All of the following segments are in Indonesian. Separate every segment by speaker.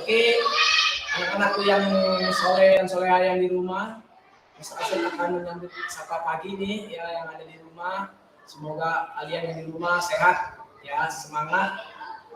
Speaker 1: Oke, anak-anakku yang soleh dan soleha yang di rumah, Mas Asyid akan menyambut sapa pagi nih ya yang ada di rumah. Semoga kalian yang di rumah sehat, ya semangat,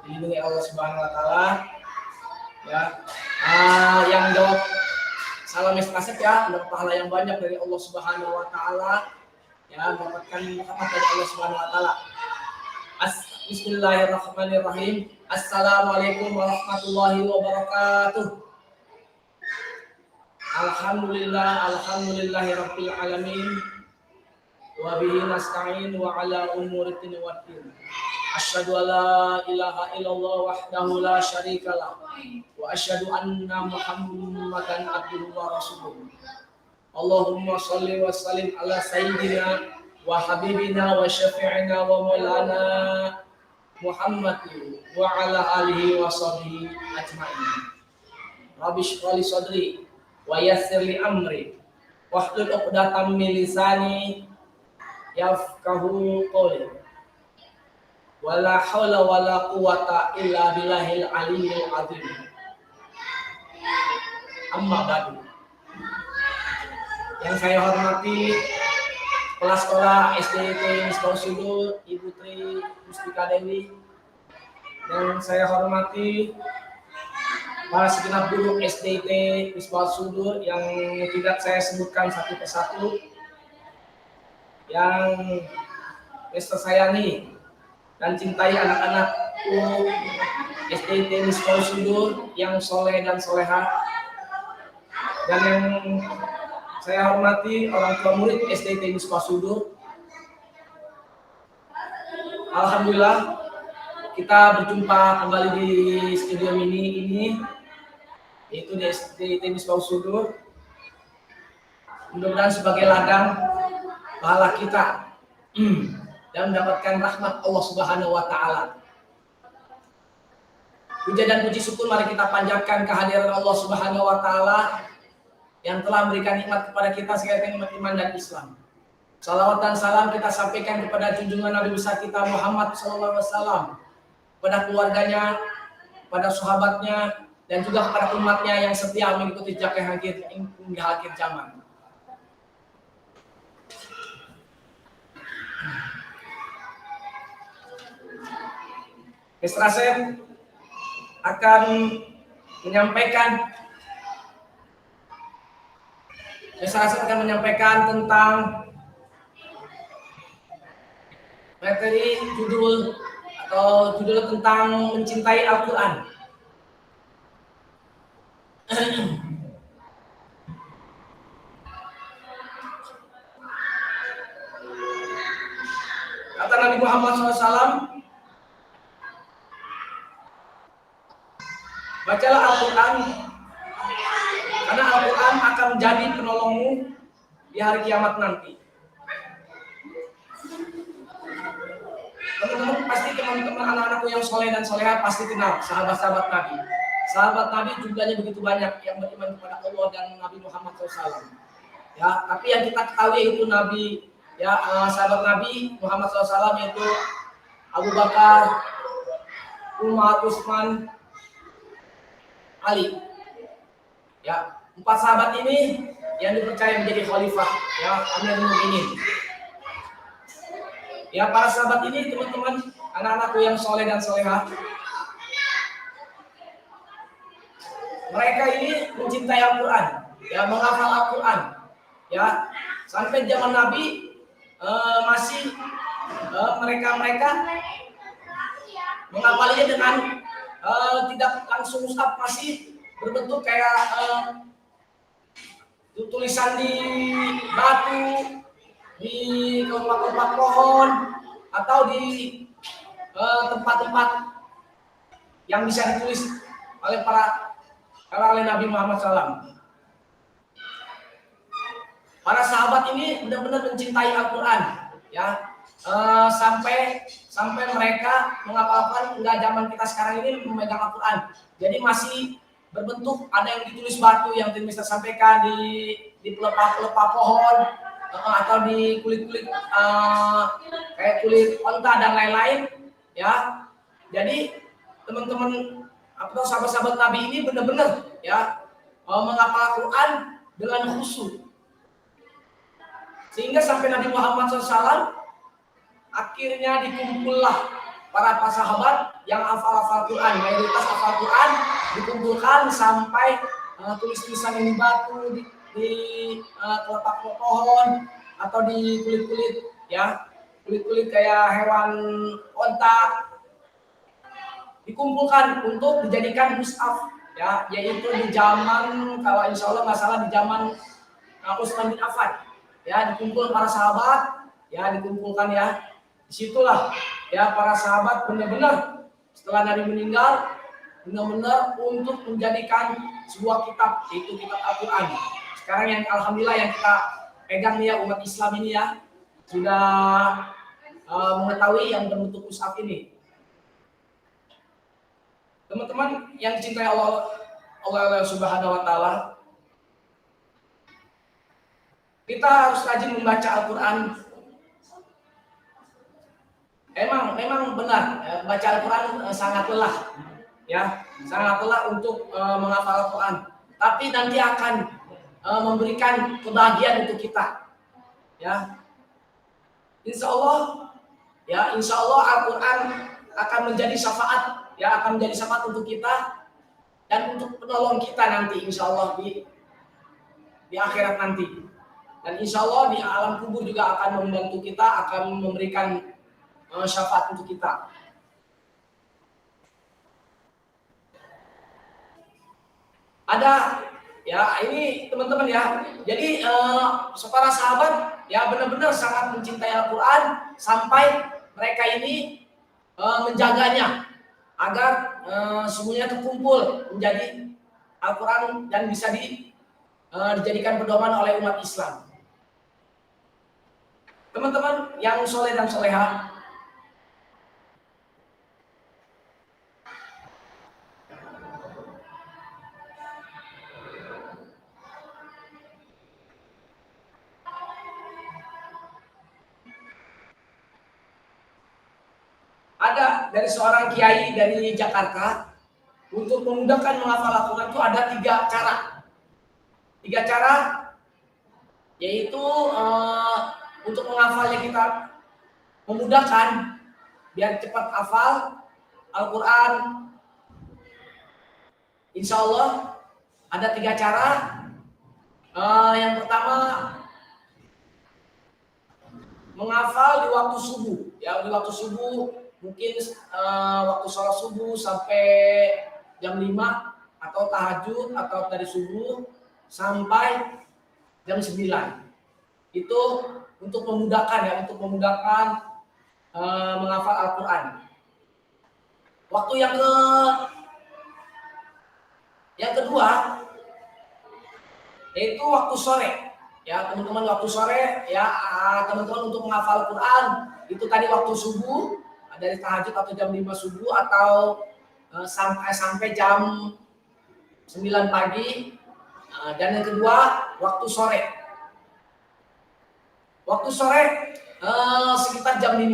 Speaker 1: dilindungi Allah Subhanahu Wa Taala. Ya, yang jawab salam Mas Asyid ya, mendapat pahala yang banyak dari Allah Subhanahu Wa Taala. Ya, mendapatkan rahmat dari Allah Subhanahu Wa Taala. Bismillahirrahmanirrahim. Assalamualaikum warahmatullahi wabarakatuh. Alhamdulillahirabbil alamin. Wa bihi nasta'in wa ala umuri dunya waddin. Asyhadu an la ilaha illallah wahdahu la syarikalah wa asyhadu anna Muhammadan abduhu wa rasuluh. Allahumma shalli wa sallim ala sayyidina wa habibina wa syafi'ina wa maulana Muhammad wa ala alihi wa sahbihi ajma'in. Rabbi shrah li sadri wa yassir li amri wahlul 'uqdatam min lisani yafqahu qawli. Wala haula wala quwata illa billahil aliyyil azim. Amma ba'du. Yang saya hormati Kepala Sekolah SDIT Misbahus Sudur, Ibu Tri Mustika Dewi. Dan saya hormati para segenap guru SDIT Misbahus Sudur yang tidak saya sebutkan satu persatu, yang saya sayangi dan cintai anak-anakku SDIT Misbahus Sudur yang soleh dan soleha, dan yang saya hormati orang tua murid SDIT Misbahus Sudur. Alhamdulillah kita berjumpa kembali di studio mini ini, yaitu di SDIT Misbahus Sudur. Mudah-mudahan sebagai ladang pahala kita dan mendapatkan rahmat Allah Subhanahu Wa Taala. Puja dan puji syukur mari kita panjatkan kehadiran Allah Subhanahu Wa Taala yang telah memberikan nikmat kepada kita sekalian nikmat iman dan Islam. Salawat dan salam kita sampaikan kepada junjungan Nabi besar kita Muhammad SAW, kepada keluarganya, kepada sahabatnya, dan juga kepada umatnya yang setia mengikuti jejak hingga akhir zaman. Mr. Asep akan menyampaikan tentang materi judul tentang mencintai Al-Quran. Kata Nabi Muhammad SAW, bacalah Al-Quran, karena Al-Quran akan menjadi penolongmu di hari kiamat nanti. Teman-teman anak-anakku yang soleh dan soleha pasti kenal sahabat-sahabat Nabi. Sahabat Nabi jumlahnya begitu banyak yang beriman kepada Allah dan Nabi Muhammad SAW. Ya, tapi yang kita ketahui itu Nabi, ya sahabat Nabi Muhammad SAW yaitu Abu Bakar, Umar, Utsman, Ali. Ya, 4 sahabat ini yang dipercaya menjadi khalifah, ya Amirul Mukminin. Ya, para sahabat ini teman-teman, anak-anakku yang soleh dan soleha, mereka ini mencintai Al-Quran, ya menghafal Al-Quran, ya sampai zaman Nabi masih mereka menghafalnya dengan tidak langsung mushaf, masih berbentuk kayak tulisan di batu, di kelopak-kelopak pohon, atau di tempat-tempat yang bisa ditulis oleh oleh Nabi Muhammad SAW. Para sahabat ini benar-benar mencintai Al-Quran, ya sampai mereka menghafalkan, enggak zaman kita sekarang ini memegang Al-Quran. Jadi masih berbentuk ada yang ditulis batu yang bisa sampaikan di pelepah-pelepah pohon, atau di kulit-kulit kayak kulit onta dan lain-lain, ya. Jadi teman-teman atau sahabat-sahabat Nabi ini benar-benar ya menghafal Quran dengan khusyuk. Sehingga sampai Nabi Muhammad SAW akhirnya dikumpullah para sahabat yang hafal Quran, mayoritas hafal Quran dikumpulkan sampai tulis-tulisan ini batu di telapak pohon atau di kulit-kulit ya, kulit-kulit kayak hewan onta dikumpulkan untuk dijadikan mushaf ya, yaitu di zaman, kalau insya Allah nggak salah di zaman Utsman bin Affan ya, dikumpul para sahabat ya, dikumpulkan ya. Disitulah ya para sahabat benar-benar setelah Nabi meninggal benar-benar untuk menjadikan sebuah kitab, yaitu kitab Al-Quran. Sekarang yang alhamdulillah yang kita pegang nih ya, umat Islam ini ya sudah mengetahui yang berbentuk mushaf ini. Teman-teman yang dicintai Allah Subhanahu wa Ta'ala, kita harus rajin membaca Al-Quran. Memang benar, baca Al-Quran sangat lelah, ya, sangat lelah untuk menghafal Al-Quran. Tapi nanti akan memberikan kebahagiaan untuk kita, ya. Insya Allah Al-Quran akan menjadi syafaat, ya, akan menjadi syafaat untuk kita dan untuk penolong kita nanti, insya Allah di akhirat nanti. Dan insya Allah di alam kubur juga akan membantu kita, akan memberikan syafaat untuk kita. Ada ya ini teman-teman ya. Jadi para sahabat ya benar-benar sangat mencintai Al-Quran sampai mereka ini menjaganya agar semuanya terkumpul menjadi Al-Quran dan bisa dijadikan pedoman oleh umat Islam. Teman-teman yang soleh dan soleha, ada dari seorang kiai dari Jakarta, untuk memudahkan menghafal Al-Quran itu ada 3 cara. 3 cara yaitu untuk menghafalnya kita memudahkan biar cepat hafal Al-Quran. Insya Allah ada 3 cara. Yang pertama, menghafal di waktu subuh. Ya, di waktu subuh mungkin waktu sholat subuh sampai jam 5 atau tahajud atau dari subuh sampai jam 9. Itu untuk memudahkan ya, untuk memudahkan menghafal Al-Quran. Waktu yang kedua yaitu waktu sore. Ya, teman-teman, waktu sore ya, teman-teman untuk menghafal Al-Quran itu tadi waktu subuh, dari tahajud atau jam 5 subuh atau sampai jam 9 pagi. Dan yang kedua waktu sore. Waktu sore sekitar jam 5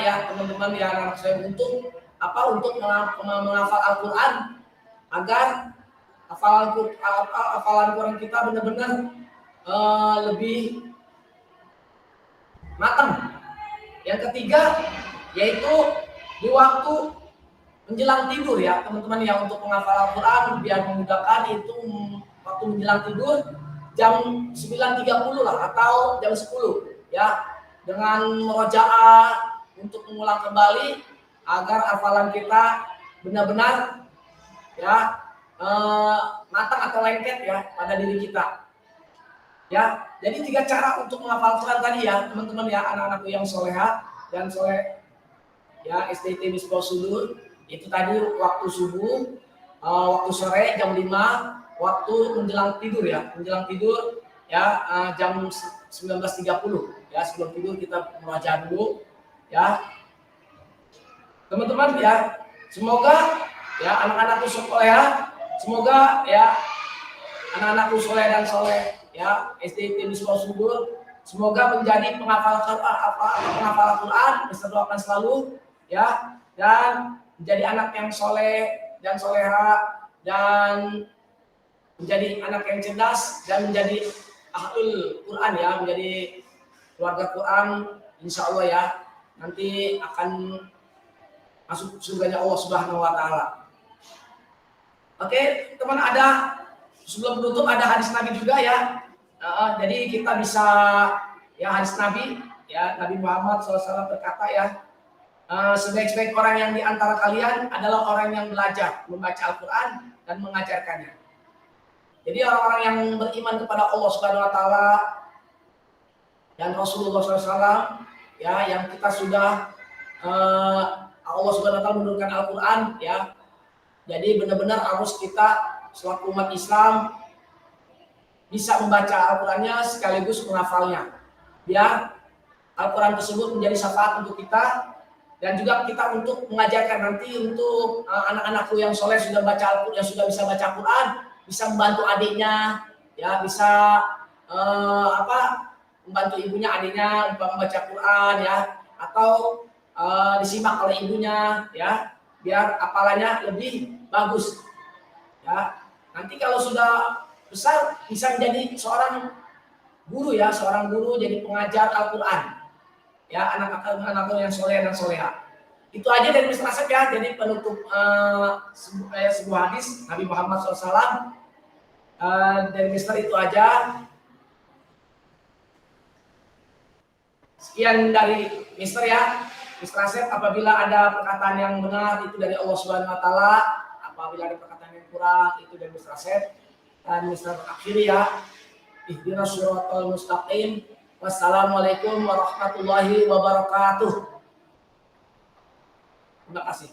Speaker 1: ya teman-teman ya, anak saya untuk menghafal Al-Quran agar hafalan Quran kita benar-benar lebih matang. Yang ketiga yaitu di waktu menjelang tidur ya teman-teman ya, untuk menghafal Al-Quran biar memudahkan itu waktu menjelang tidur jam 9.30 lah atau jam 10 ya, dengan murojaah untuk mengulang kembali agar hafalan kita benar-benar ya matang atau lengket ya pada diri kita. Ya, jadi 3 cara untuk menghafal Quran tadi ya teman-teman ya, anak-anakku yang soleha dan soleh ya, SDT Misbah Sudur. Itu tadi waktu subuh, waktu sore jam 5, waktu menjelang tidur ya, jam 19.30 ya, sebelum tidur kita membaca dulu ya teman-teman ya. Semoga ya anak-anakku soleha, semoga ya anak-anakku soleh dan soleh ya SDT Misbah Sudur semoga menjadi penghafal Al-Quran, kita doakan selalu ya, dan menjadi anak yang soleh dan soleha dan menjadi anak yang cerdas dan menjadi ahlul Quran ya, menjadi keluarga Quran, insya Allah ya, nanti akan masuk surganya Allah Subhanahu wa Ta'ala. Oke, teman, ada sebelum penutup ada hadis Nabi juga ya. Jadi kita bisa ya hadis Nabi ya, Nabi Muhammad SAW berkata ya, sebaik-baik orang yang di antara kalian adalah orang yang belajar membaca Al-Quran dan mengajarkannya. Jadi orang-orang yang beriman kepada Allah Subhanahu Wa Ta'ala dan Rasulullah SAW ya, yang kita sudah Allah Subhanahu Wa Ta'ala menurunkan Al-Quran ya. Jadi benar-benar harus kita selaku umat Islam bisa membaca Al-Qurannya sekaligus menghafalnya. Biar Al-Quran tersebut menjadi syafaat untuk kita dan juga kita untuk mengajarkan nanti untuk anak-anakku yang soleh sudah baca Al-Quran, yang sudah bisa baca Al-Quran, bisa membantu adiknya, ya bisa membantu ibunya, adiknya membaca Quran ya, atau disimak oleh ibunya ya, biar hafalannya lebih bagus ya. Nanti kalau sudah besar bisa menjadi seorang guru ya, seorang guru jadi pengajar Al-Quran ya, anak-anak yang soleh dan soleha. Itu aja dari Mr. Asep ya, jadi penutup sebuah hadis Nabi Muhammad SAW dari Mr. itu aja. Sekian dari Mr. ya, Mr. Asep. Apabila ada perkataan yang benar itu dari Allah Subhanahu Wa Ta'ala, apabila ada perkataan yang kurang itu dari Mr. Asep. Dan Mr. akhiri ya, ihdinas shiratal mustaqim. Wassalamualaikum warahmatullahi wabarakatuh. Terima kasih.